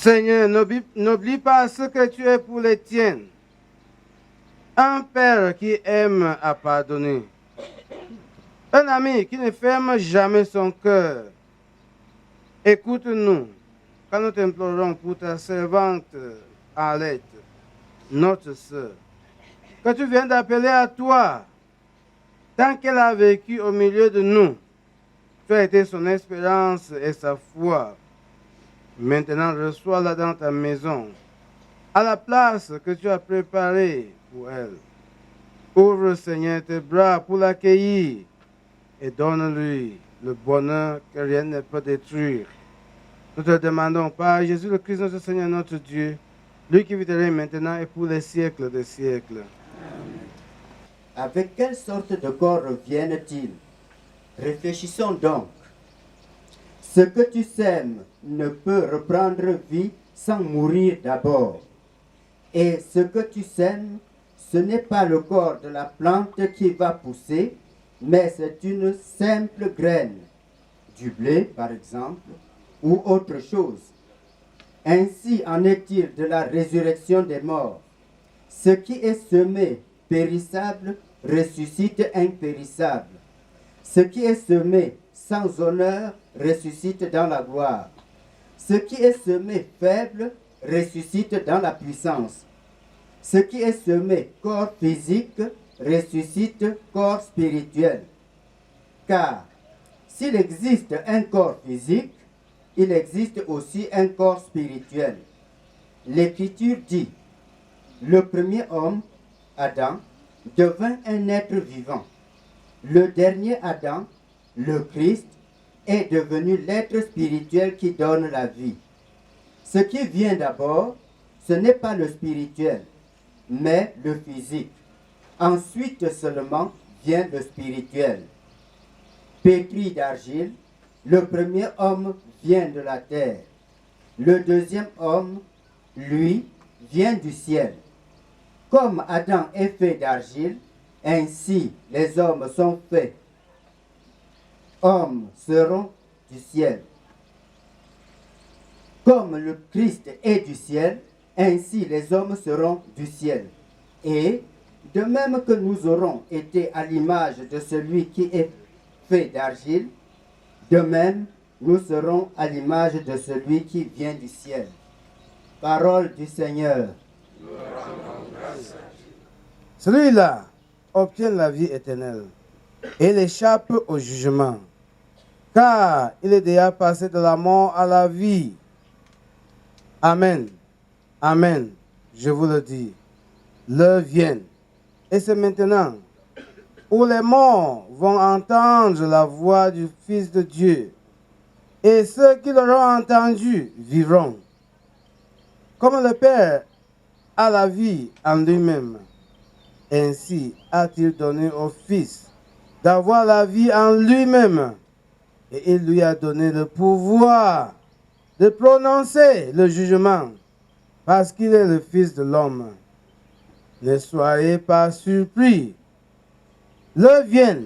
Seigneur, n'oublie pas ce que tu es pour les tiens. Un père qui aime à pardonner. Un ami qui ne ferme jamais son cœur. Écoute-nous quand nous t'implorons pour ta servante Arlette, notre sœur, que tu viens d'appeler à toi. Tant qu'elle a vécu au milieu de nous, tu as été son espérance et sa foi. Maintenant, reçois-la dans ta maison, à la place que tu as préparée pour elle. Ouvre, Seigneur, tes bras pour l'accueillir et donne-lui le bonheur que rien ne peut détruire. Nous te demandons par Jésus le Christ, notre Seigneur, notre Dieu, lui qui vit et règne maintenant et pour les siècles des siècles. Avec quelle sorte de corps reviennent-ils? Réfléchissons donc. Ce que tu sèmes ne peut reprendre vie sans mourir d'abord. Et ce que tu sèmes, ce n'est pas le corps de la plante qui va pousser, mais c'est une simple graine, du blé par exemple, ou autre chose. Ainsi en est-il de la résurrection des morts. Ce qui est semé périssable ressuscite impérissable. Ce qui est semé sans honneur ressuscite dans la gloire. Ce qui est semé faible ressuscite dans la puissance. Ce qui est semé corps physique ressuscite corps spirituel. Car s'il existe un corps physique, il existe aussi un corps spirituel. L'Écriture dit, le premier homme, Adam, devint un être vivant. Le dernier Adam, le Christ, est devenu l'être spirituel qui donne la vie. Ce qui vient d'abord, ce n'est pas le spirituel, mais le physique. Ensuite seulement vient le spirituel. Pétri d'argile, le premier homme vient de la terre. Le deuxième homme, lui, vient du ciel. Comme Adam est fait d'argile, ainsi les hommes sont faits. Hommes seront du ciel. Comme le Christ est du ciel, ainsi les hommes seront du ciel. Et de même que nous aurons été à l'image de celui qui est fait d'argile, de même nous serons à l'image de celui qui vient du ciel. Parole du Seigneur. Celui-là obtient la vie éternelle et il échappe au jugement, car il est déjà passé de la mort à la vie. Amen. Amen. Je vous le dis. L'heure vient, et c'est maintenant, où les morts vont entendre la voix du Fils de Dieu, et ceux qui l'auront entendu vivront. Comme le Père a la vie en lui-même, ainsi a-t-il donné au Fils d'avoir la vie en lui-même, et il lui a donné le pouvoir de prononcer le jugement, parce qu'il est le Fils de l'homme. Ne soyez pas surpris. L'heure vient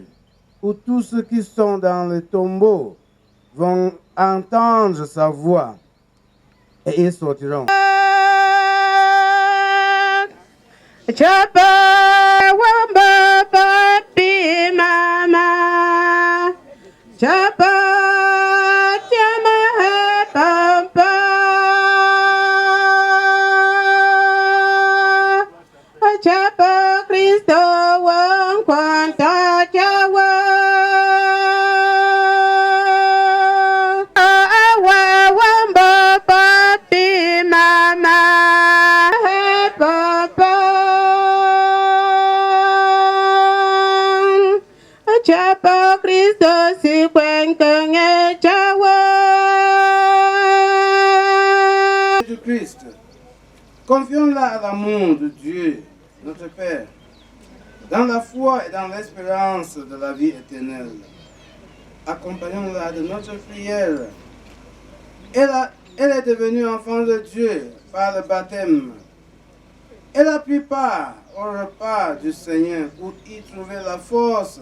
où tous ceux qui sont dans le tombeau vont entendre sa voix, et ils sortiront. Chapa wamba papi mama Chapa chama papa Chapa Cristo wan kwanta chawa wamba papi mama papa Chapa Cristo si cuenque chawa. Jésus-Christ, confions-la à l'amour de Dieu, notre Père, dans la foi et dans l'espérance de la vie éternelle. Accompagnons-la de notre prière. Elle est devenue enfant de Dieu par le baptême. Elle a pris part au repas du Seigneur pour y trouver la force.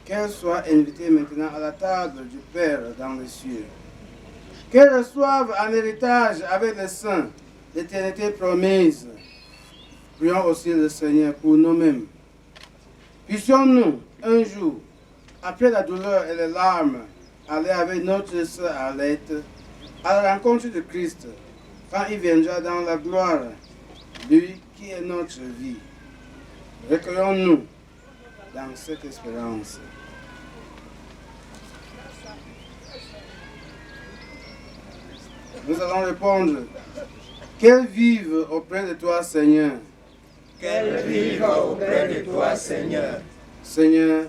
Qu'elle soit invitée maintenant à la table du Père dans les cieux. Qu'elle reçoive en héritage avec les saints l'éternité promise. Prions aussi le Seigneur pour nous-mêmes. Puissions-nous, un jour, après la douleur et les larmes, aller avec notre sœur Arlette à la rencontre de Christ, quand il viendra dans la gloire, lui qui est notre vie. Recueillons-nous dans cette espérance. Nous allons répondre, qu'elle vive auprès de toi, Seigneur. Qu'elle vive auprès de toi, Seigneur. Seigneur,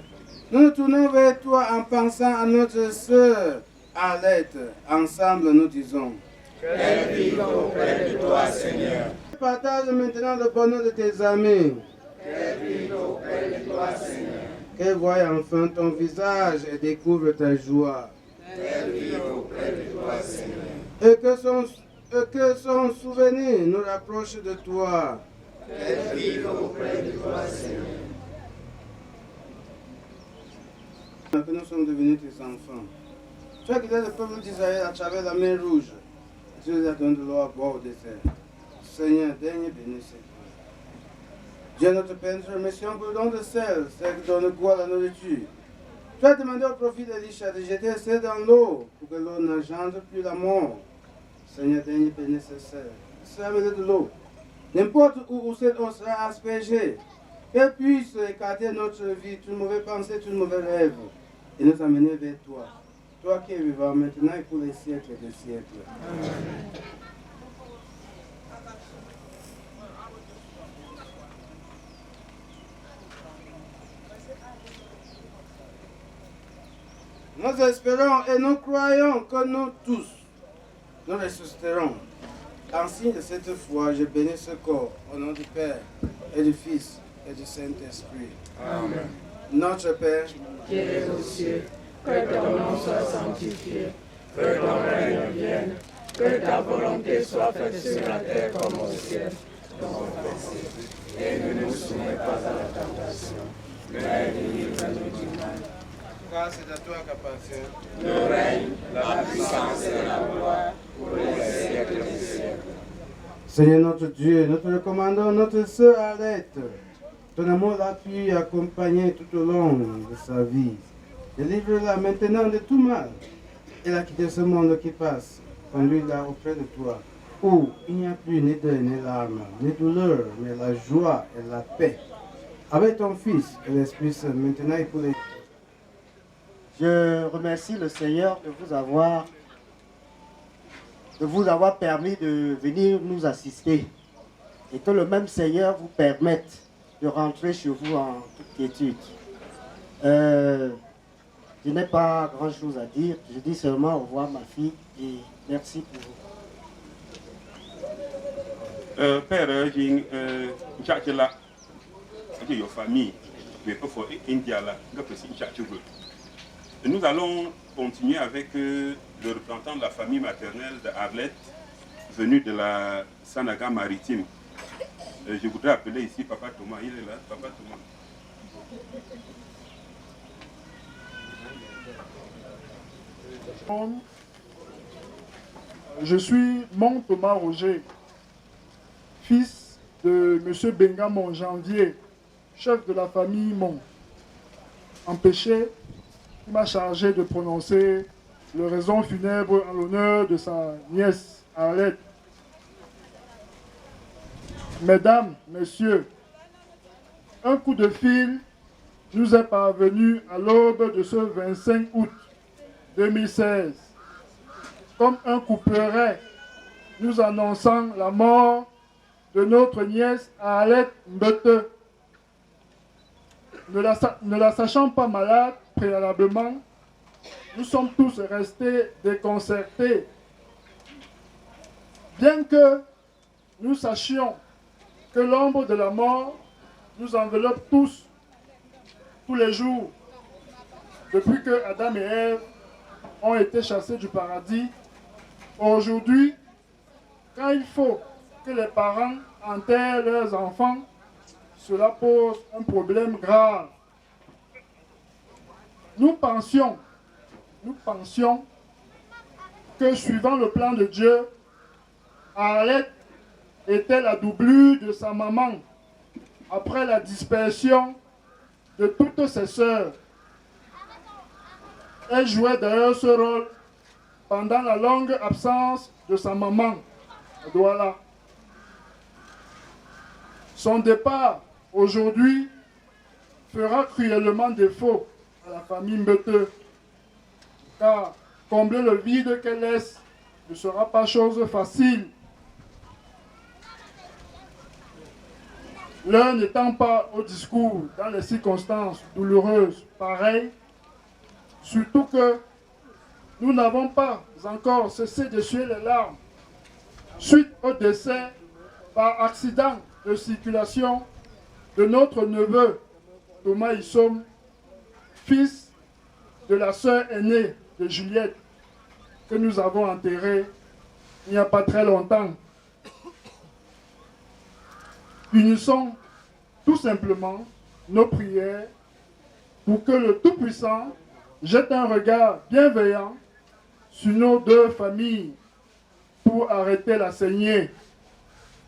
nous nous tournons vers toi en pensant à notre sœur Arlette. Ensemble, nous disons, Qu'elle vive auprès de toi, Seigneur. partage maintenant le bonheur de tes amis. Qu'elle vive auprès de toi, Seigneur. Qu'elle voie enfin ton visage et découvre ta joie. Qu'elle vive auprès de toi, Seigneur. Et que son souvenir nous rapproche de toi. Qu'elle vive auprès de toi, Seigneur. Que nous sommes devenus tes enfants. Tu as guidé le peuple d'Israël à travers la mer rouge. Tu les as donné de l'eau à boire au désert. Seigneur, daigne bénir ces temps. Dieu notre Père, nous te remercions pour le don de sel, celle qui donne goût à la nourriture. Tu as demandé au prophète Elisha de jeter le sel dans l'eau pour que l'eau n'engendre plus la mort. Seigneur, daigne bénir ce sel. C'est amené de l'eau. N'importe où cette eau sera aspergée, qu'elle puisse écarter notre vie, toute mauvaise pensée, tout mauvais rêve, et nous amener vers toi. Toi qui es vivant maintenant et pour les siècles des siècles. Amen. Nous espérons et nous croyons que nous tous, nous ressusciterons. En signe de cette foi, je bénis ce corps au nom du Père et du Fils et du Saint-Esprit. Amen. Notre Père, qui es aux cieux, que ton nom soit sanctifié, que ton règne vienne, que ta volonté soit faite sur la terre comme au ciel. Et ne nous soumets pas à la tentation, mais délivre-nous du mal. car c'est à toi qu'appartient Le règne, la puissance et la gloire pour les siècles des siècles. Seigneur notre Dieu, nous te recommandons notre sœur Arlette. Ton amour l'a pu accompagner tout au long de sa vie. Délivre-la maintenant de tout mal. Elle a quitté ce monde qui passe. Conduis-la auprès de toi, où il n'y a plus ni deuil, ni larmes, ni douleur, mais la joie et la paix. Avec ton Fils et l'Esprit Saint, maintenant et pour les... Je remercie le Seigneur de vous avoir permis de venir nous assister et que le même Seigneur vous permette de rentrer chez vous en toute quiétude. Je n'ai pas grand chose à dire, je dis seulement au revoir ma fille et merci pour vous. Père, j'ai là, j'ai une famille, mais il faut India là, nous allons continuer avec le représentant de la famille maternelle de Arlette, venu de la Sanaga maritime. Je voudrais appeler ici Papa Thomas, il est là, Papa Thomas. Je suis Mon Thomas Roger, fils de M. Benga Monjanvier, chef de la famille Mon. Empêché, il m'a chargé de prononcer l'oraison funèbre en l'honneur de sa nièce Arlette. Mesdames, Messieurs, un coup de fil nous est parvenu à l'aube de ce 25 août 2016, comme un couperet nous annonçant la mort de notre nièce Arlette Mbete. Ne la sachant pas malade préalablement, nous sommes tous restés déconcertés. Bien que nous sachions que l'ombre de la mort nous enveloppe tous les jours, depuis que Adam et Ève ont été chassés du paradis, aujourd'hui, quand il faut que les parents enterrent leurs enfants, cela pose un problème grave. Nous pensions que que, suivant le plan de Dieu, Arlette était la doublure de sa maman après la dispersion de toutes ses sœurs. Elle jouait d'ailleurs ce rôle pendant la longue absence de sa maman, Douala. Son départ aujourd'hui fera cruellement défaut à la famille Mbete, car combler le vide qu'elle laisse ne sera pas chose facile. L'un n'étant pas au discours dans les circonstances douloureuses pareilles, surtout que nous n'avons pas encore cessé d'essuyer les larmes suite au décès par accident de circulation de notre neveu Thomas Issom, fils de la sœur aînée de Juliette, que nous avons enterré il n'y a pas très longtemps. Unissons tout simplement nos prières pour que le Tout-Puissant jette un regard bienveillant sur nos deux familles pour arrêter la saignée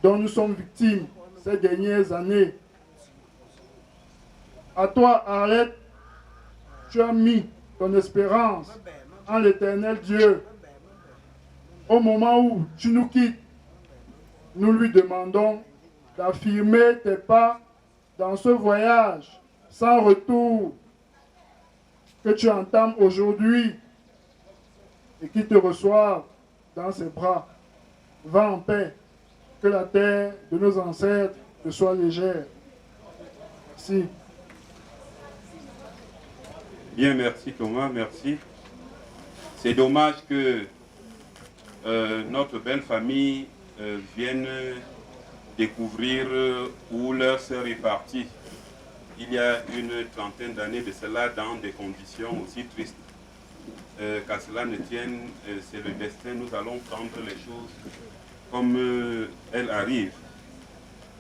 dont nous sommes victimes ces dernières années. À toi, Arlette, tu as mis ton espérance en l'Éternel Dieu. Au moment où tu nous quittes, nous lui demandons d'affirmer tes pas dans ce voyage sans retour que tu entames aujourd'hui et qui te reçoive dans ses bras. Va en paix, que la terre de nos ancêtres te soit légère. Merci. Bien, merci Thomas, merci. C'est dommage que notre belle famille vienne découvrir où leur sœur est partie il y a une trentaine d'années de cela dans des conditions aussi tristes. Qu'à cela ne tienne, c'est le destin, nous allons prendre les choses comme elles arrivent.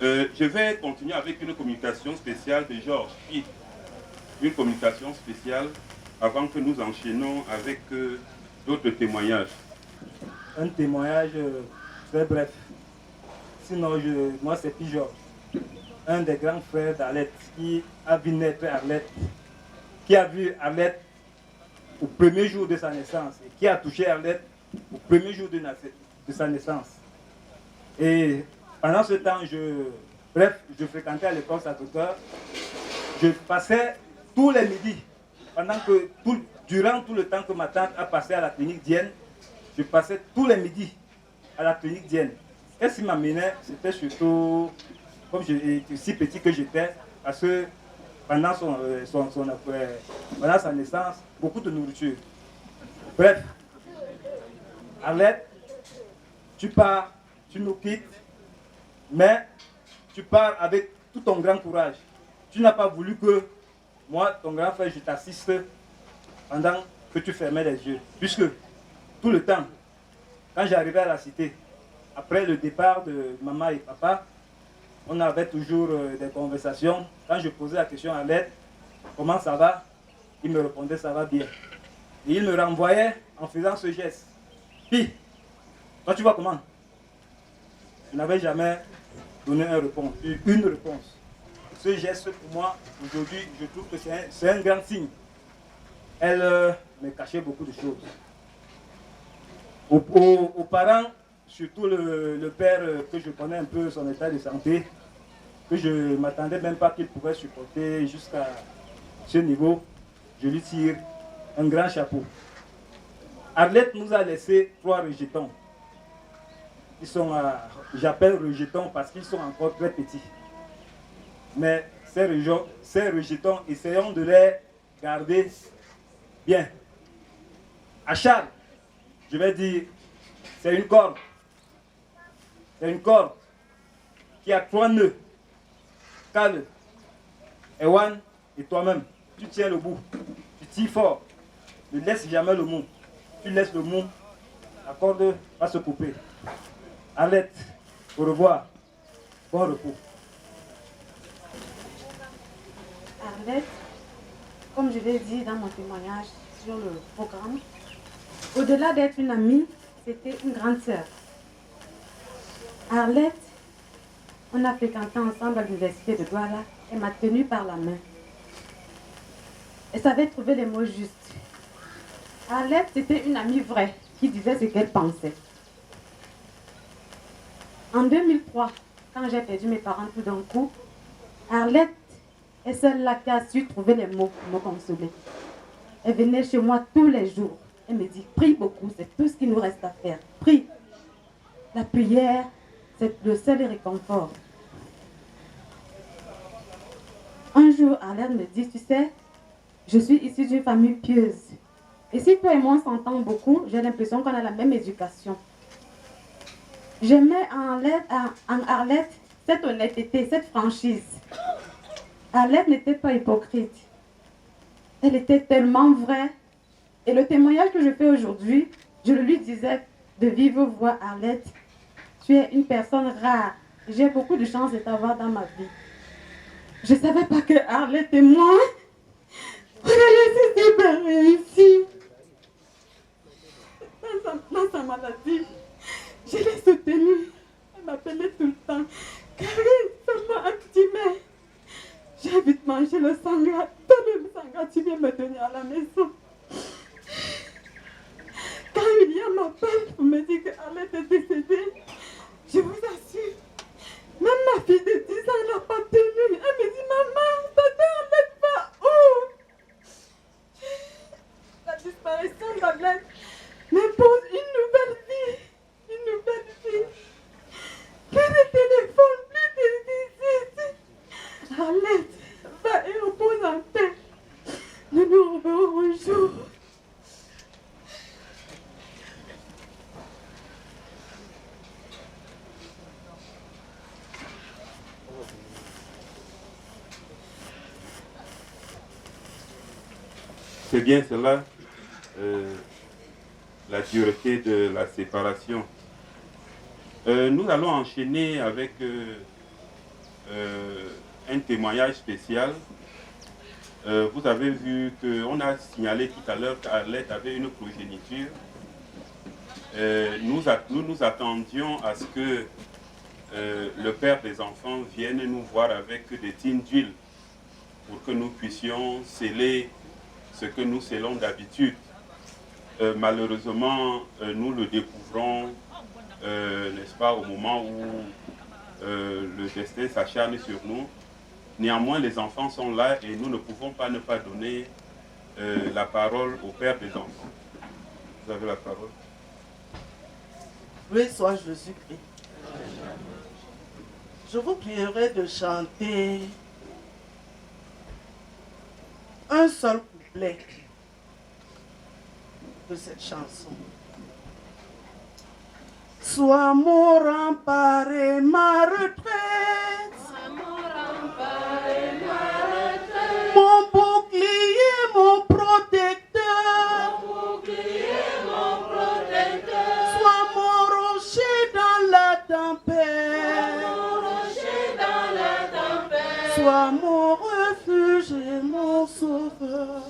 Je vais continuer avec une communication spéciale de Georges, puis une communication spéciale avant que nous enchaînons avec d'autres témoignages. Un témoignage très bref. Sinon, moi c'est Pi Georges, un des grands frères d'Arlette, qui a vu naître Arlette, qui a vu Arlette au premier jour de sa naissance et qui a touché Arlette au premier jour de sa naissance. Et pendant ce temps, je fréquentais à l'école Sacré-Cœur. Je passais tous les midis, durant tout le temps que ma tante a passé à la clinique Dienne, je passais tous les midis à la clinique Dienne. Et ce qui m'amenait, c'était surtout, comme j'étais si petit que j'étais, parce que pendant sa naissance, beaucoup de nourriture. Bref, Arlette, tu pars, tu nous quittes, mais tu pars avec tout ton grand courage. Tu n'as pas voulu que moi, ton grand frère, je t'assiste pendant que tu fermais les yeux. Puisque tout le temps, quand j'arrivais à la cité, après le départ de maman et papa, on avait toujours des conversations. Quand je posais la question à l'aide, comment ça va? Il me répondait, ça va bien. Et il me renvoyait en faisant ce geste. Puis, toi tu vois comment? Je n'avais jamais donné une réponse. Ce geste, pour moi, aujourd'hui, je trouve que c'est un grand signe. Elle me cachait beaucoup de choses. Aux parents, surtout le père que je connais un peu son état de santé, que je ne m'attendais même pas qu'il pouvait supporter jusqu'à ce niveau, je lui tire un grand chapeau. Arlette nous a laissé 3 rejetons. Ils sont, j'appelle rejetons parce qu'ils sont encore très petits. Mais ces rejetons, essayons de les garder bien. À Charles, je vais dire, c'est une corde. C'est une corde qui a 3 nœuds. Carl, Ewan et toi-même, tu tiens le bout. Tu tires fort. Ne laisse jamais le mot. Tu laisses le mot, la corde va se couper. Arlette, au revoir. Bon repos. Arlette, comme je l'ai dit dans mon témoignage sur le programme, au-delà d'être une amie, c'était une grande sœur. Arlette, on a fréquenté ensemble à l'université de Douala. Elle m'a tenue par la main. Elle savait trouver les mots justes. Arlette, c'était une amie vraie qui disait ce qu'elle pensait. En 2003, quand j'ai perdu mes parents tout d'un coup, Arlette est celle-là qui a su trouver les mots pour me consoler. Elle venait chez moi tous les jours. Elle me dit, prie beaucoup, c'est tout ce qu'il nous reste à faire. Prie. La prière, c'est le seul réconfort. Un jour, Arlette me dit, tu sais, je suis issue d'une famille pieuse. Et si toi et moi on s'entend beaucoup, j'ai l'impression qu'on a la même éducation. J'aimais en Arlette cette honnêteté, cette franchise. Arlette n'était pas hypocrite. Elle était tellement vraie. Et le témoignage que je fais aujourd'hui, je le lui disais de vive voix, Arlette, tu es une personne rare. J'ai beaucoup de chance de t'avoir dans ma vie. Je ne savais pas que Arlette et moi, on allait se séparer ici. Dans sa maladie, je l'ai soutenue. Elle m'appelait tout le temps. Karine, ça m'a activée. J'ai vite mangé le sangria. Toi-même, sangria, tu viens me donner à la maison. Quand William m'appelle pour me dire qu'Arlette est décédée, je vous assure, même ma fille de 10 ans n'a pas tenu. Elle me dit, maman, tata Arlette va où? La disparition d'Arlette m'impose une nouvelle vie. Une nouvelle vie. Plus de téléphone, plus de visite. Arlette, va et repose en paix. Nous nous reverrons un jour. C'est bien cela, la dureté de la séparation. Nous allons enchaîner avec un témoignage spécial. Vous avez vu qu'on a signalé tout à l'heure qu'Arlette avait une progéniture. Nous nous attendions à ce que le père des enfants vienne nous voir avec des tines d'huile pour que nous puissions sceller ce que nous scellons d'habitude. Malheureusement, nous le découvrons, n'est-ce pas, au moment où le destin s'acharne sur nous. Néanmoins, les enfants sont là et nous ne pouvons pas ne pas donner la parole au père des enfants. Vous avez la parole. Loué soit Jésus-Christ. Je vous prierai de chanter un seul couplet de cette chanson. Sois mon rempart et ma retraite, mon bouclier, mon protecteur, sois mon rocher dans la tempête, sois mon refuge et mon sauveur.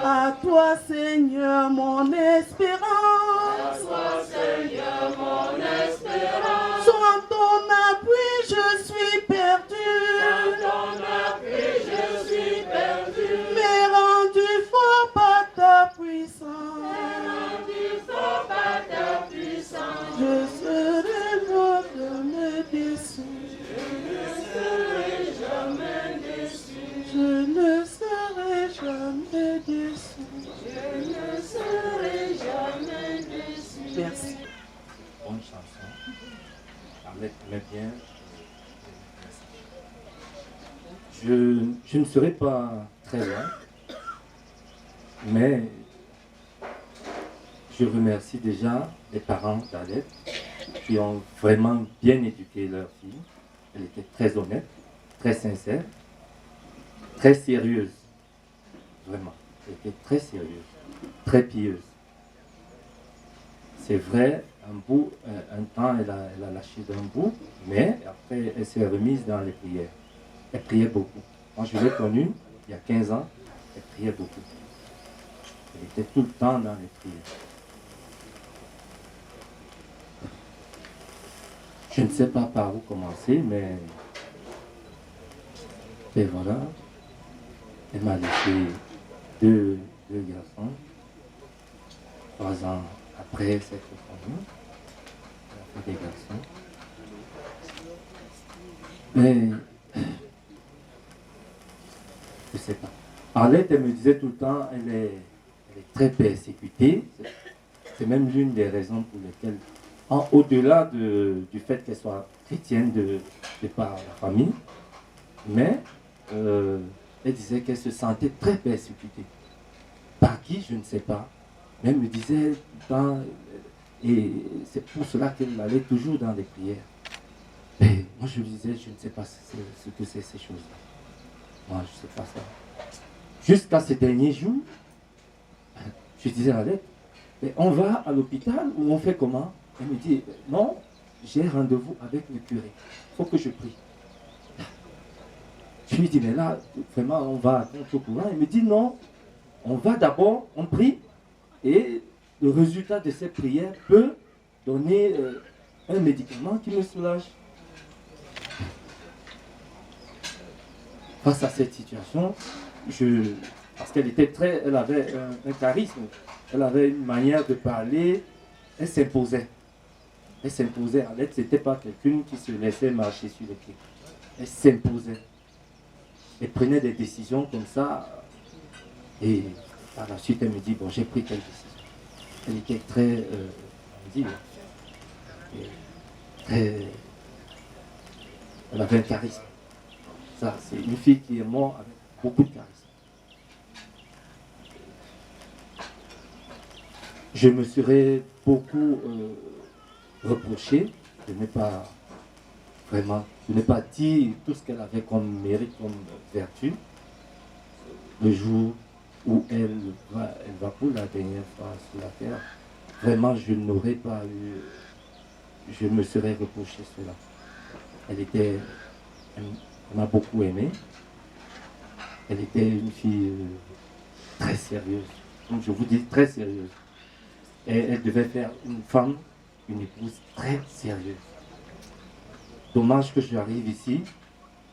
À toi, Seigneur, mon espérance. Sans ton appui, je suis perdu. Mais rendu fort par ta puissance. Je serai loin de me déçu. Je ne serai jamais déçu. Merci. Bonne chanson. Arlette aimait bien. Je ne serai pas très loin, mais je remercie déjà les parents d'Arlette qui ont vraiment bien éduqué leur fille. Elle était très honnête, très sincère, très sérieuse. Vraiment, elle était très sérieuse, très pieuse. C'est vrai, un temps, elle a lâché d'un bout, mais après, elle s'est remise dans les prières. Elle priait beaucoup. Quand je l'ai connue, il y a 15 ans, elle priait beaucoup. Elle était tout le temps dans les prières. Je ne sais pas par où commencer, mais et voilà. Elle m'a laissé deux garçons. 3 ans après cette famille, elle a fait des garçons. Mais je ne sais pas. Arlette, elle me disait tout le temps, elle est très persécutée. C'est même l'une des raisons pour lesquelles, au-delà du fait qu'elle soit chrétienne de par la famille, mais elle disait qu'elle se sentait très persécutée. Par qui, je ne sais pas. Mais elle me disait, et c'est pour cela qu'elle allait toujours dans les prières. Mais moi je lui disais, je ne sais pas ce que c'est ces choses-là. Moi je ne sais pas ça. Jusqu'à ces derniers jours, je disais à Alette, mais on va à l'hôpital ou on fait comment? Elle me dit, non, j'ai rendez-vous avec le curé. Il faut que je prie. Je lui dis, mais là, vraiment, on va à contre-courant. Il me dit, non, on va d'abord, on prie, et le résultat de cette prière peut donner un médicament qui me soulage. Face à cette situation, parce qu'elle était elle avait un charisme, elle avait une manière de parler, elle s'imposait. Elle s'imposait. Arlette, ce n'était pas quelqu'un qui se laissait marcher sur les pieds. Elle s'imposait. Elle prenait des décisions comme ça. Et par la suite, elle me dit, bon, j'ai pris telle décision. Elle était très, elle avait un charisme. Ça, c'est une fille qui est morte avec beaucoup de charisme. Je me serais beaucoup reproché de ne pas vraiment, de ne pas dire tout ce qu'elle avait comme mérite, comme vertu. Le jour où elle va pour la dernière fois sur la terre, vraiment je n'aurais pas eu, je me serais reproché cela. Elle m'a beaucoup aimé. Elle était une fille très sérieuse, comme je vous dis, très sérieuse. Et elle devait faire une femme, une épouse très sérieuse. Dommage que j'arrive ici,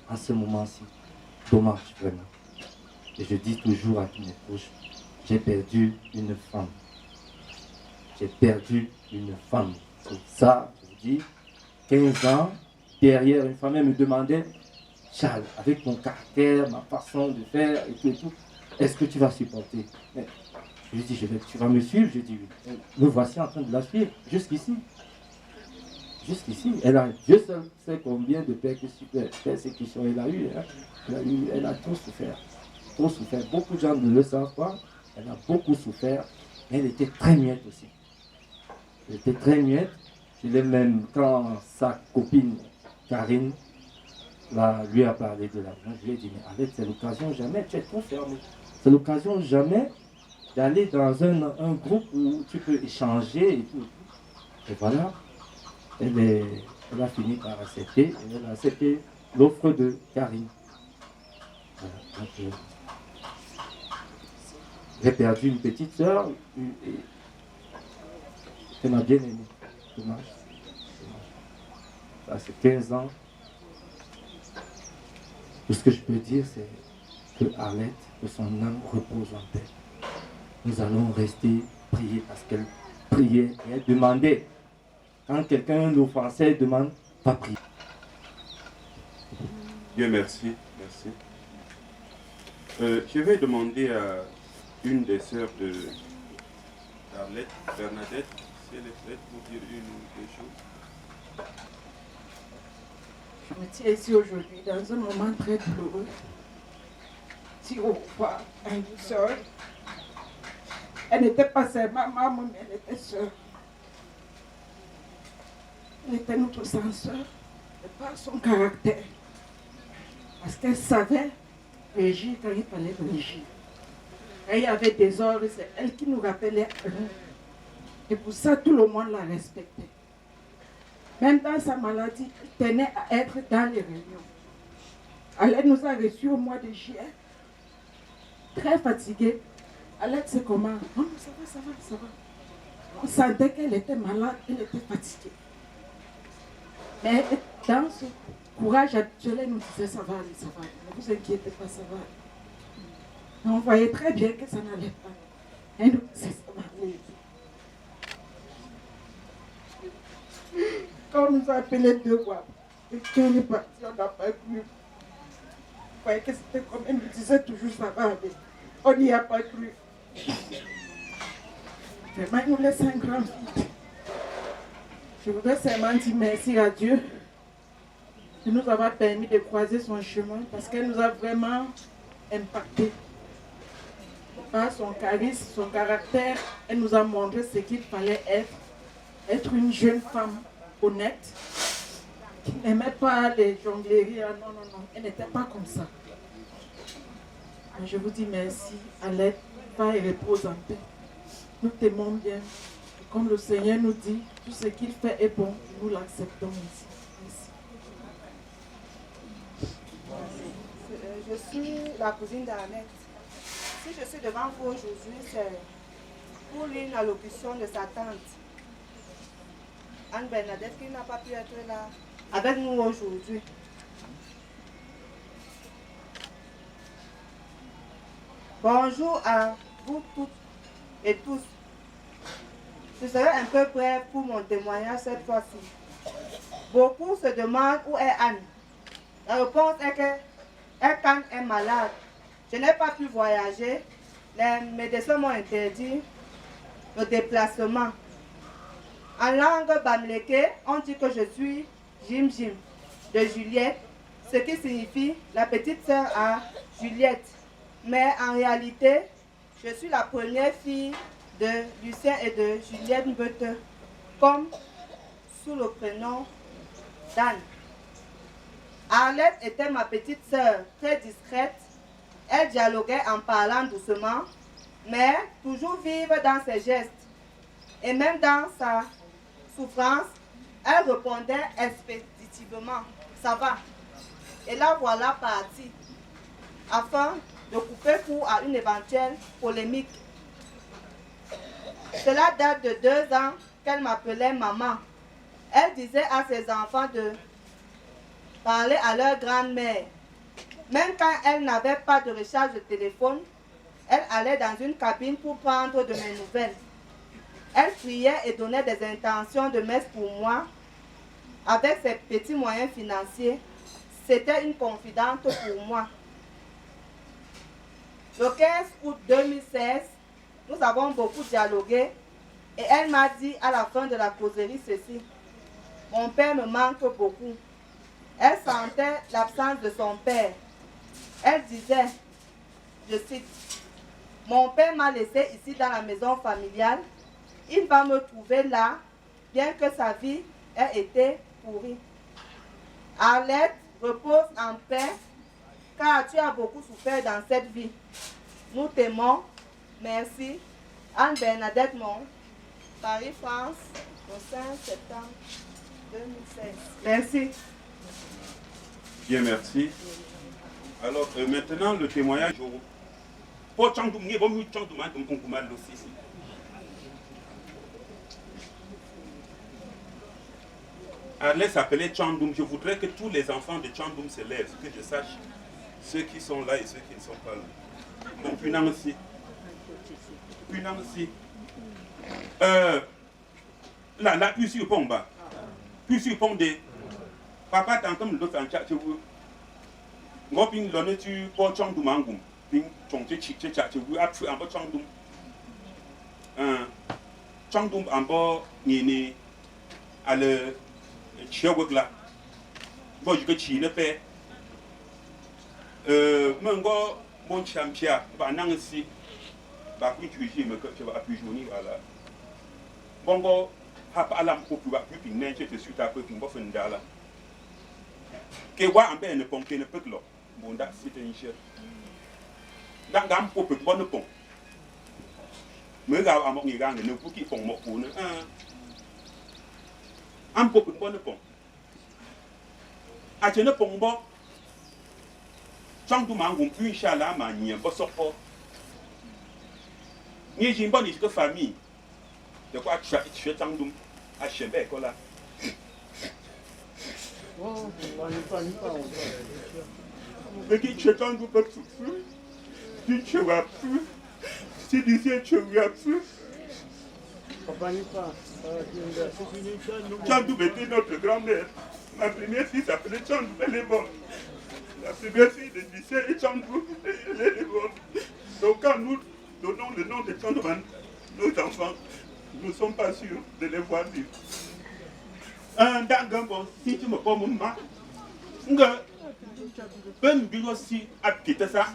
en ce moment-ci. Dommage, vraiment. Et je dis toujours à tous mes proches, j'ai perdu une femme. J'ai perdu une femme. C'est ça, je vous dis, 15 ans, derrière une femme, elle me demandait, Charles, avec mon caractère, ma façon de faire et tout, est-ce que tu vas supporter? Mais je lui dis, tu vas me suivre? Je dis, oui. Me voici en train de la suivre, jusqu'ici. Jusqu'ici. Dieu seul sait combien de persécutions elle a eu. Hein. Elle a tout souffert. Tout souffert. Beaucoup de gens ne le savent pas. Elle a beaucoup souffert. Mais elle était très muette aussi. Elle était très muette. Je l'ai même, quand sa copine, Karine, lui a parlé de l'avion, je lui ai dit, mais Arlette, c'est l'occasion jamais, tu es trop fermé. C'est l'occasion jamais d'aller dans un groupe où tu peux échanger et tout. Et voilà, elle a fini par accepter, et elle a accepté l'offre de Karine. Voilà, donc, j'ai perdu une petite soeur, et elle m'a bien aimé. Dommage. Ça, c'est 15 ans. Tout ce que je peux dire, c'est que Arlette, que son âme repose en paix. Nous allons rester prier parce qu'elle priait et elle demandait. Quand quelqu'un l'offensait, elle demande, pas prier. Bien, merci. Je vais demander à une des sœurs de Arlette, Bernadette, si elle est prête pour dire une ou deux choses. Je me tiens ici aujourd'hui dans un moment très douloureux. Si on voit une soeur, elle n'était pas seulement maman, mais elle était soeur. Elle était notre sœur, de par son caractère. Parce qu'elle savait régir quand il fallait régir. Quand il y avait des ordres, c'est elle qui nous rappelait à nous. Et pour ça, tout le monde la respectait. Même dans sa maladie, elle tenait à être dans les réunions. Elle nous a reçus au mois de juillet, très fatiguée, Alex, c'est comment? Oh, ça va. On sentait qu'elle était malade, elle était fatiguée. Mais dans ce courage habituel, elle nous disait ça va aller. Ne vous inquiétez pas, ça va aller. Mais on voyait très bien que ça n'allait pas. Elle nous disait ça va aller. Quand on nous a appelé 2 fois, et qu'elle est partie, on n'a pas cru. On voyait que c'était comme elle nous disait toujours ça va aller. On n'y a pas cru. Vraiment, il nous laisse un grand vide. Je voudrais seulement dire merci à Dieu de nous avoir permis de croiser son chemin parce qu'elle nous a vraiment impacté. Par son charisme, son caractère, elle nous a montré ce qu'il fallait être. Être une jeune femme honnête, qui n'aimait pas les jongleries. Non. Elle n'était pas comme ça. Je vous dis merci. Allez, va et repose en paix. Nous t'aimons bien. Et comme le Seigneur nous dit, tout ce qu'il fait est bon. Nous l'acceptons ici. Merci. Je suis la cousine d'Annette. Si je suis devant vous aujourd'hui, c'est pour une allocution de sa tante, Anne Bernadette, qui n'a pas pu être là avec nous aujourd'hui. Bonjour à vous toutes et tous. Je serai un peu brève pour mon témoignage cette fois-ci. Beaucoup se demandent où est Anne. La réponse est que Anne est malade. Je n'ai pas pu voyager. Les médecins m'ont interdit le déplacement. En langue bamileke, on dit que je suis Jim de Juliette, ce qui signifie la petite sœur à Juliette. Mais en réalité, je suis la première fille de Lucien et de Juliette Mbete, comme sous le prénom d'Anne. Arlette était ma petite sœur, très discrète. Elle dialoguait en parlant doucement, mais toujours vive dans ses gestes. Et même dans sa souffrance, elle répondait expéditivement, ça va. Et la voilà partie, afin de couper court à une éventuelle polémique. Cela date de 2 ans qu'elle m'appelait maman. Elle disait à ses enfants de parler à leur grand-mère. Même quand elle n'avait pas de recharge de téléphone, elle allait dans une cabine pour prendre de mes nouvelles. Elle priait et donnait des intentions de messe pour moi. Avec ses petits moyens financiers, c'était une confidente pour moi. Le 15 août 2016, nous avons beaucoup dialogué et elle m'a dit à la fin de la causerie ceci. Mon père me manque beaucoup. Elle sentait l'absence de son père. Elle disait, je cite, mon père m'a laissé ici dans la maison familiale. Il va me trouver là, bien que sa vie ait été pourrie. Arlette, repose en paix, car tu as beaucoup souffert dans cette vie. Nous t'aimons. Merci. Anne Bernadette Mon, Paris, France, le 5 septembre 2016. Merci. Bien, merci. Alors, maintenant, le témoignage. Arlette s'appelait Chandoum. Je voudrais que tous les enfants de Chandoum se lèvent, que je sache ceux qui sont là et ceux qui ne sont pas là. Donc, puis aussi. Là, puis sur pont bas. Puis sur pont de. Papa, t'entends le dos en chat, tu veux. Moi, puis l'on tu pour Chandoum Angoum. Puis, tu veux appuyer en bas Chandoum. Chandoum en bas, ni à le. Chiawak là. Bon, je suis le père. Mango, mon champion, Banansi, Baku, tu vas appuyer, voilà. Bongo, Hapa Alam, pour pouvoir plus pinner, je te suis à peu pour me faire là. Que wa en ben ne pomper ne peut l'eau. Bon, c'est un chef. Dans gamme pour peu bonne pont. Me gars à mon gang, ne vous qui font mon pour un peu de bonne pont. À tenir pont bon. Chandoum Angoum, Inch'Allah, ma n'y a pas sorti. Ni j'ai une bonne famille. De quoi tu fais tant d'hommes à Chébé, là. Mais qui tu tant d'hommes pour tout. Si tu vas plus, si d'ici tu vas plus. Chandou était notre grand-mère. Ma première fille s'appelait Chandou, elle est morte. La première fille de lycée est Chandou, elle est morte. Donc quand nous donnons le nom de Chandou à nos enfants, nous ne sommes pas sûrs de les voir vivre. Si tu me prends mon main, ben aussi à quitter ça.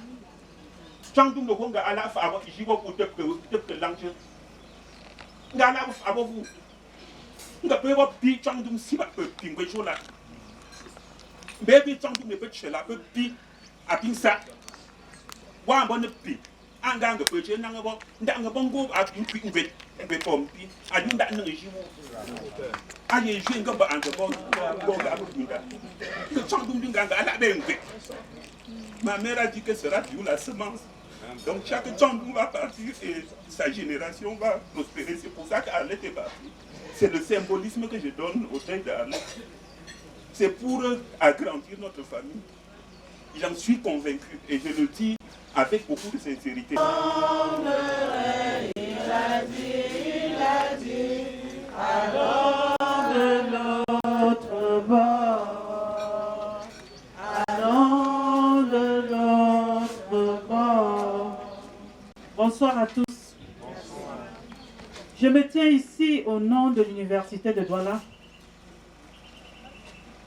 Chandou me prend à la fin, j'y vais pour te lancer. Ngana abovu nga pe wa bi changdum si ba pe pingwe chola baby changdum ne pe chela pe bi apinsa wa mbone pi anga nga pe che nanga bo ndanga bongo apin pi ngwe pompi adinda nanga jiwo aye je nga ba anga bo ga abunda changdum dinga nga ala be ngwe. Ma mère a dit que sera Dieu la semence. Donc chaque Tchandoum va partir et sa génération va prospérer. C'est pour ça qu'Arlette est partie. C'est le symbolisme que je donne au deuil d'Arlette. C'est pour agrandir notre famille. J'en suis convaincu et je le dis avec beaucoup de sincérité. Il a dit, allons de l'autre bord. Allons de l'autre bord. Bonsoir à tous. Je me tiens ici au nom de l'Université de Douala,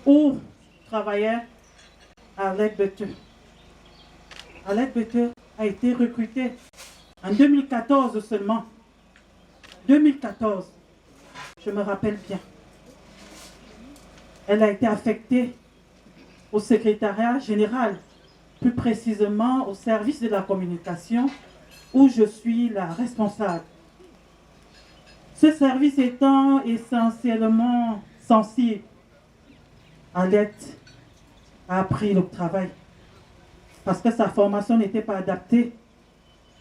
où travaillait Arlette Beteux. Arlette Beteux a été recrutée en 2014 seulement. 2014, je me rappelle bien. Elle a été affectée au secrétariat général, plus précisément au service de la communication, où je suis la responsable. Ce service étant essentiellement sensible, Arlette a appris le travail parce que sa formation n'était pas adaptée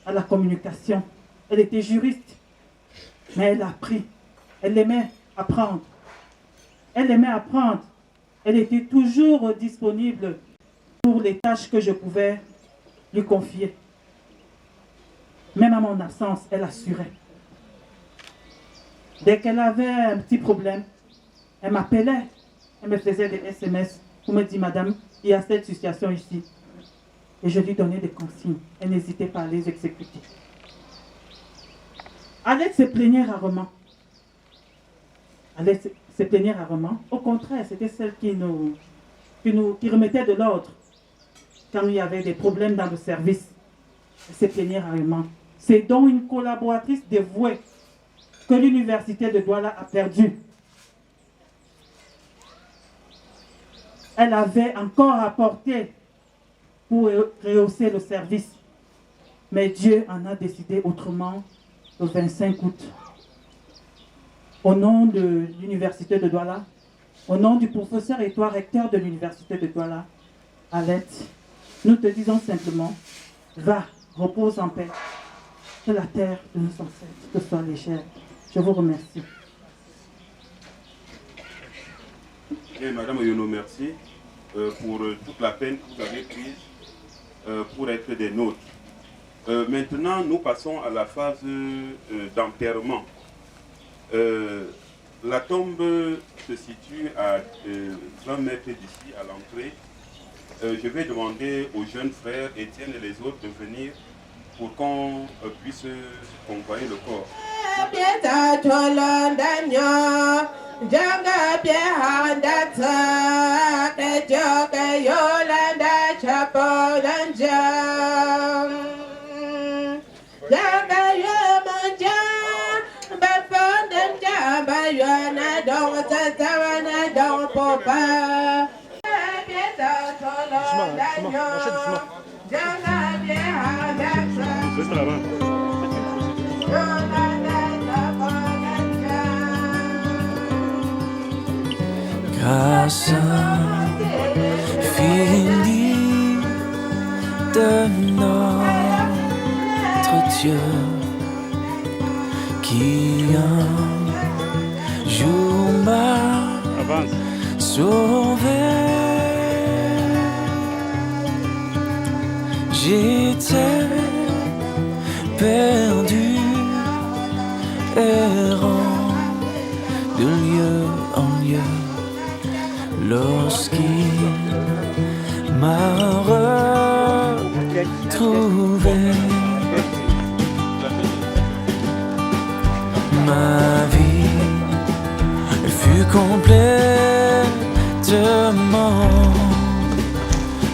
à la communication. Elle était juriste, mais elle a appris. Elle aimait apprendre. Elle aimait apprendre. Elle était toujours disponible pour les tâches que je pouvais lui confier. Même à mon absence, elle assurait. Dès qu'elle avait un petit problème, elle m'appelait, elle me faisait des SMS pour me dire, madame, il y a cette situation ici. Et je lui donnais des consignes. Elle n'hésitait pas à les exécuter. Arlette se plaignait rarement. Arlette se plaignait rarement. Au contraire, c'était celle qui remettait de l'ordre quand il y avait des problèmes dans le service. Elle se plaignait rarement. C'est donc une collaboratrice dévouée que l'Université de Douala a perdue. Elle avait encore apporté pour rehausser le service. Mais Dieu en a décidé autrement le 25 août. Au nom de l'Université de Douala, au nom du professeur et toi, recteur de l'Université de Douala, Arlette, nous te disons simplement, va, repose en paix. Que la terre de nos ancêtres te soit légère. Je vous remercie. Et Madame Oyono, merci pour toute la peine que vous avez prise pour être des nôtres. Maintenant, nous passons à la phase d'enterrement. La tombe se situe à 20 mètres d'ici, à l'entrée. Je vais demander aux jeunes frères, Étienne et les autres, de venir pour qu'on puisse convoyer le corps. Grâce infinie de notre Dieu, qui un jour m'a sauvé. J'étais perdu, errant de lieu en lieu, lorsqu'il m'a retrouvé. Ma vie fut complètement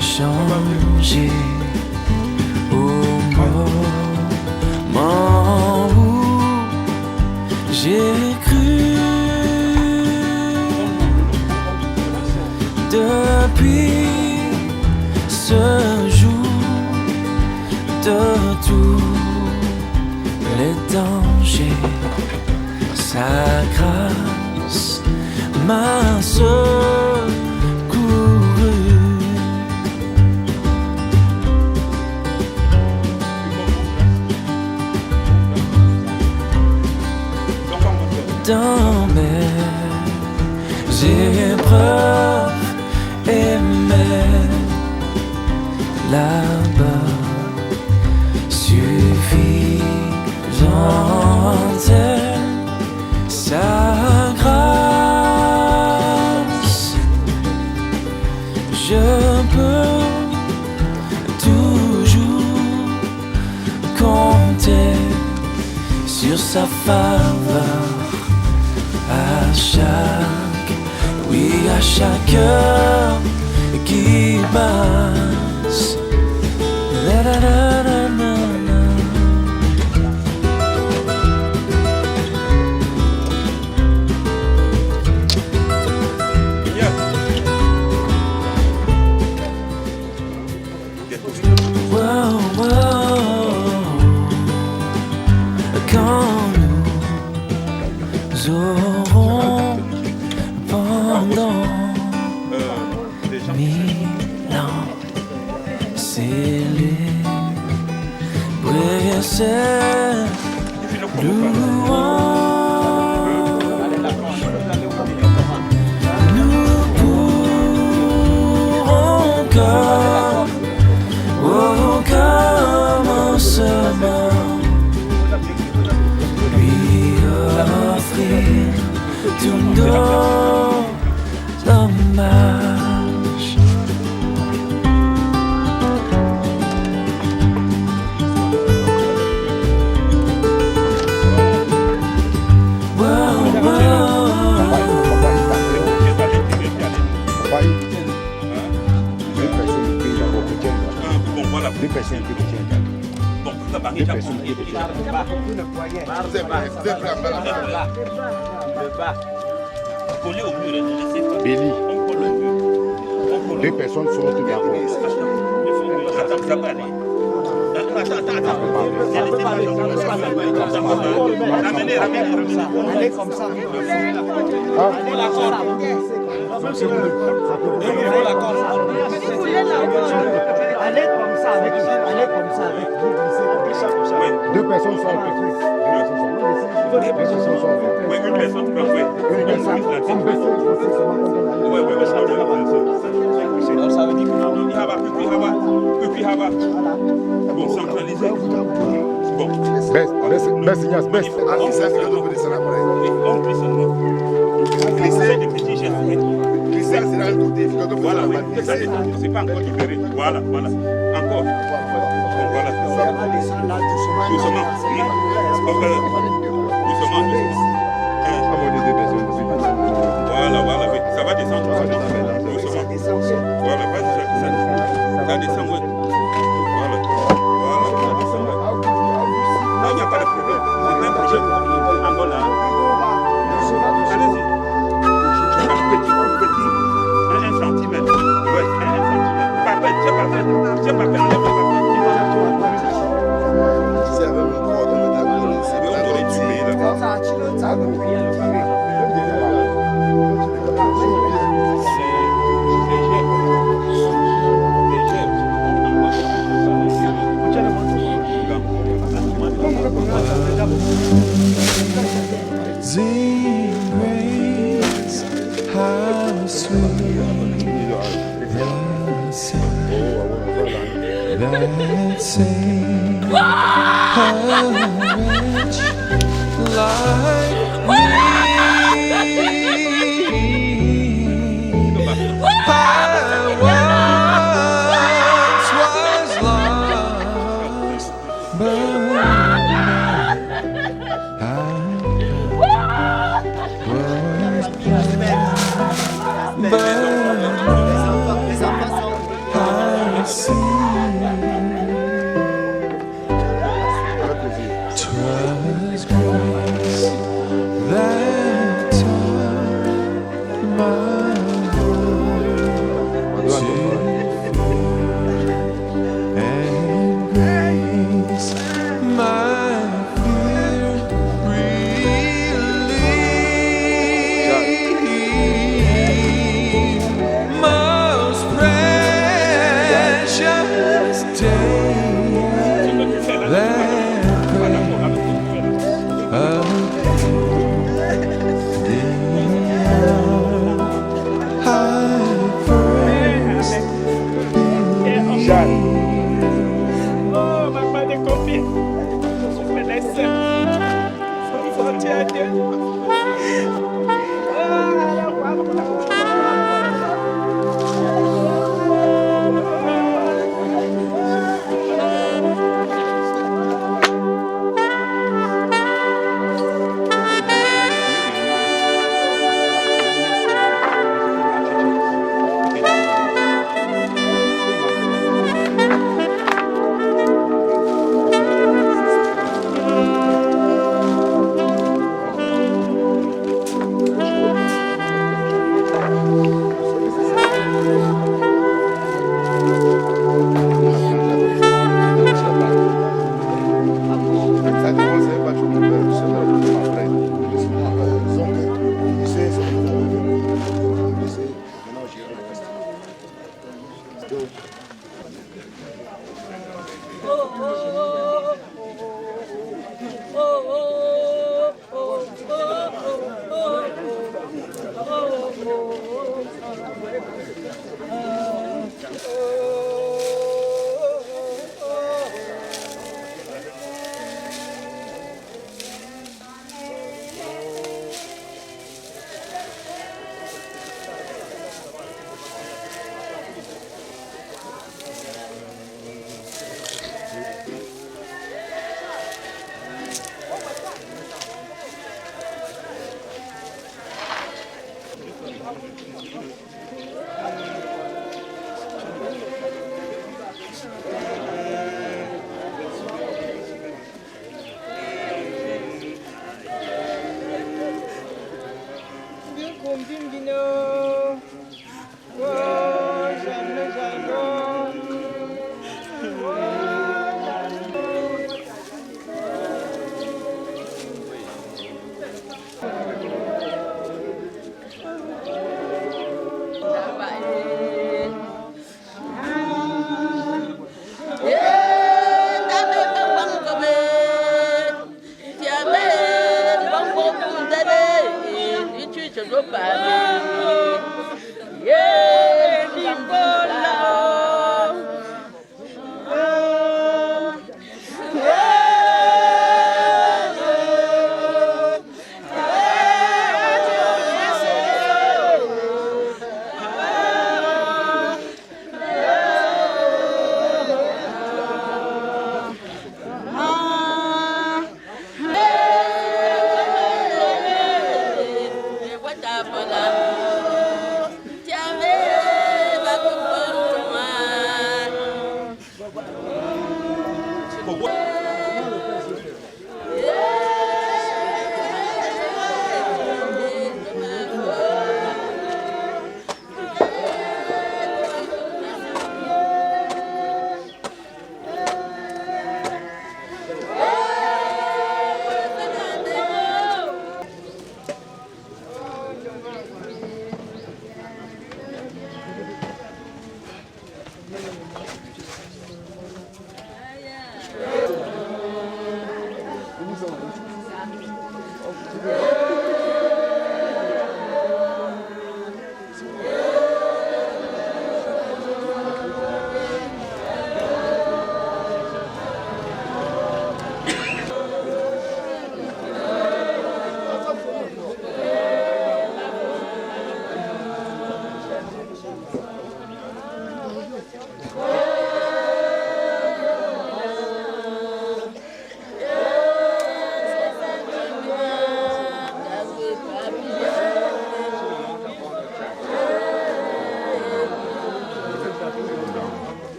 changée au moment où j'ai cru. Depuis ce jour, de tous les dangers, sa grâce m'a secouru. Dans mes épreuves et mes là-bas suffisante est sa grâce. Je peux toujours compter sur sa faveur à chaque, oui, à chaque heure qui passe. La, la, la, la, la. Wow, wow. Quand nous aurons pendant 1000 ans célébré cette louange, nous pourrons comme au commencement lui offrir tous nos hommages. Wow, Béli. Deux personnes sont tout d'accord. Allez comme ça. Allez comme ça avec lui. Allez comme ça avec lui. Deux personnes sont petites. Deux personnes sont Oui, une personne peut faire. Une personne. Ça veut dire que bon, centralisé. Bon. Baisse, Ignace, baisse. Christian sera un côté. Voilà, oui. C'est pas encore libéré. Voilà, voilà. Encore. Voilà. Doucement. Voilà, voilà, oui. Ça va descendre. Doucement. Voilà, vas-y, ça descend, oui. Voilà. Voilà, ça descend, oui. Là, il n'y a pas de problème. C'est un projet. En bon là. Allez-y. Petit. 1 centimètre. Ouais, 1 centimètre. Parfait, c'est parfait. C'est parfait, enlève le parfait. C'est avec mon corps, on t'a donné. C'est on t'aurait tué. can't sing a wretch like me. I once was lost, but I see. Twas grace that taught my heart to fear, and grace my fear relieved. Most precious day that Oh, ma pas de copine. Je me laisse. Il faut dire adieu.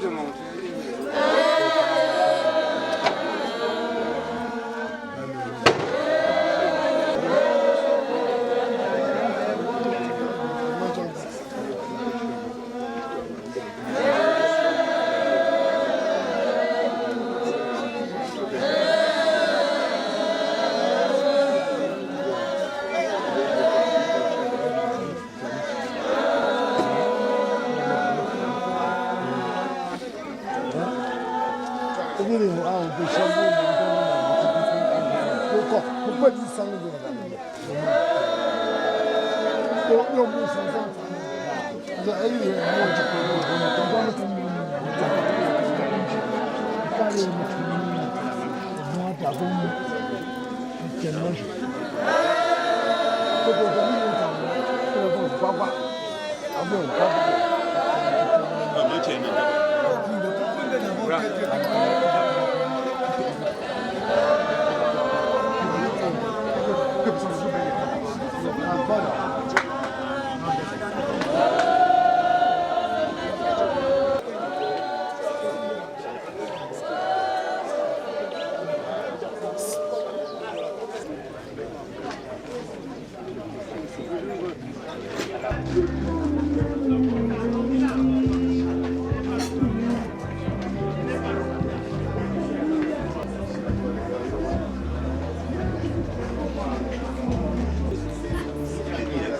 de manger.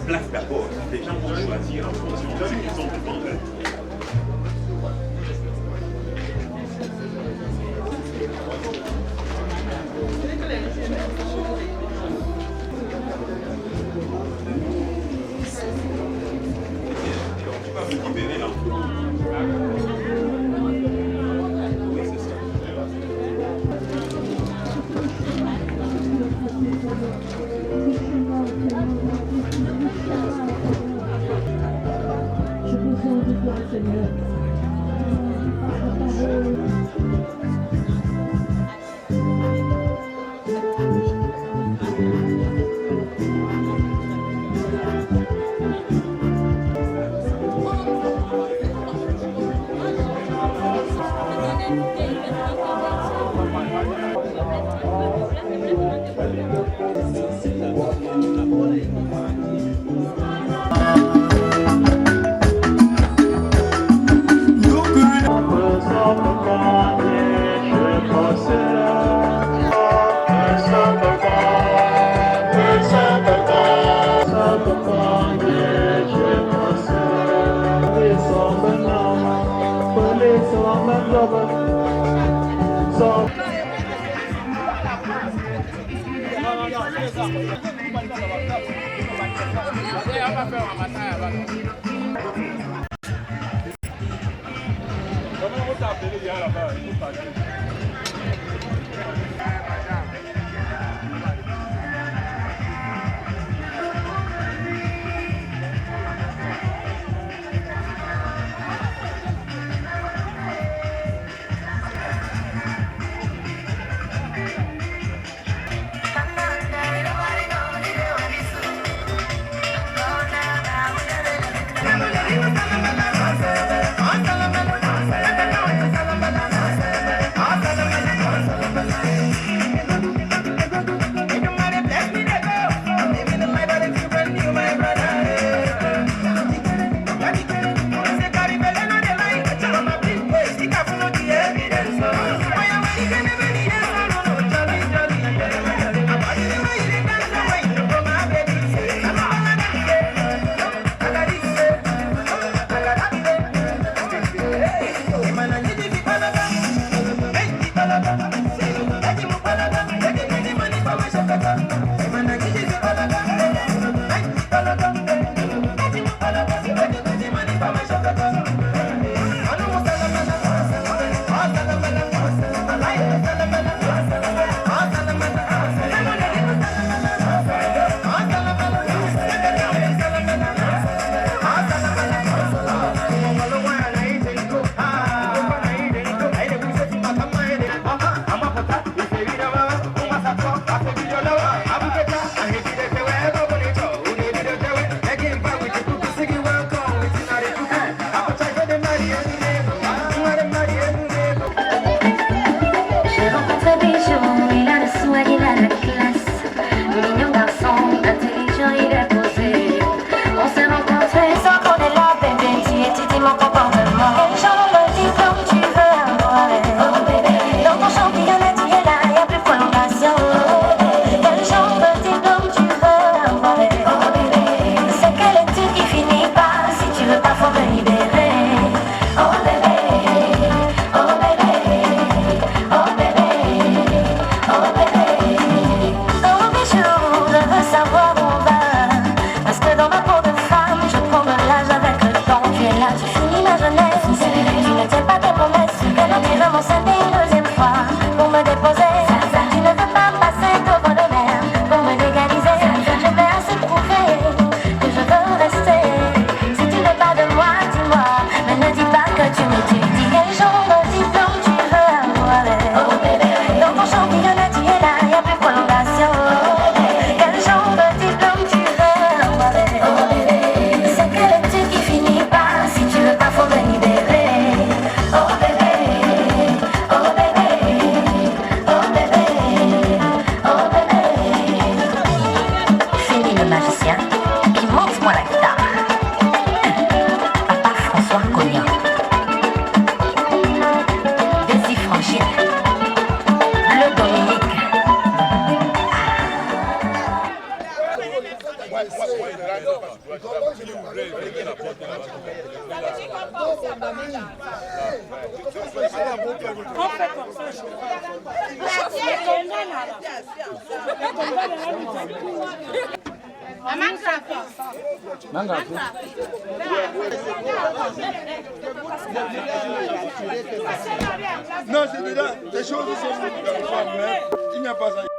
Place d'abord, les gens vont choisir en fonction de ce qu'ils ont devant eux. Tu vas me libérer là. Oui, c'est ça. Je vous en prie, Seigneur. On fait comme ça. Non, c'est dedans. Les choses sont il n'y a pas ça.